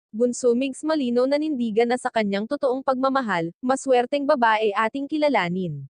Bunso Migs malinaw nanindigan na sa kanyang totoong pagmamahal, maswerteng babae ating kilalanin.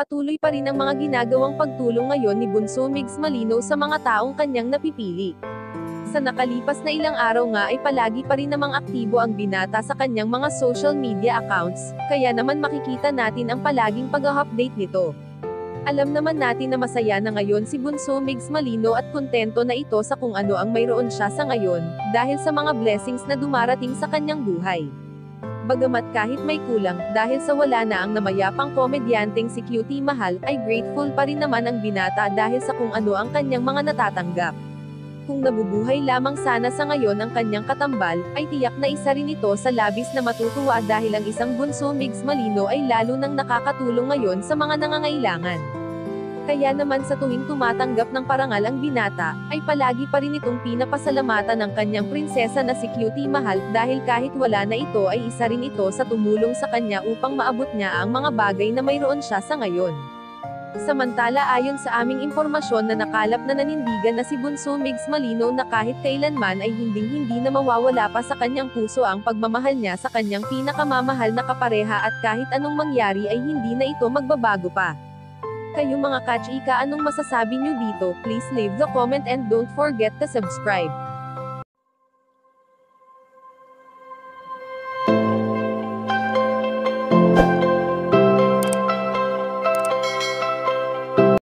Patuloy pa rin ang mga ginagawang pagtulong ngayon ni Bunso Migs Malinaw sa mga taong kanyang napipili. Sa nakalipas na ilang araw nga ay palagi pa rin namang aktibo ang binata sa kanyang mga social media accounts, kaya naman makikita natin ang palaging pag-update nito. Alam naman natin na masaya na ngayon si Bunso Migs Malinaw at kontento na ito sa kung ano ang mayroon siya sa ngayon, dahil sa mga blessings na dumarating sa kanyang buhay. Bagamat kahit may kulang, dahil sa wala na ang namayapang komedyanteng si Cutie Mahal, ay grateful pa rin naman ang binata dahil sa kung ano ang kanyang mga natatanggap. Kung nabubuhay lamang sana sa ngayon ang kanyang katambal, ay tiyak na isa rin ito sa labis na matutuwa dahil ang isang Bunso Migs Malinaw ay lalo nang nakakatulong ngayon sa mga nangangailangan. Kaya naman sa tuwing tumatanggap ng parangal ang binata, ay palagi pa rin itong pinapasalamatan ng kanyang prinsesa na si Cutie Mahal dahil kahit wala na ito ay isa rin ito sa tumulong sa kanya upang maabot niya ang mga bagay na mayroon siya sa ngayon. Samantala ayon sa aming impormasyon na nakalap na nanindigan na si Bunso Migs Malinaw na kahit kailanman ay hinding-hindi na mawawala pa sa kanyang puso ang pagmamahal niya sa kanyang pinakamamahal na kapareha at kahit anong mangyari ay hindi na ito magbabago pa. Kayo mga kachika, anong masasabi nyo dito? Please leave the comment and don't forget to subscribe.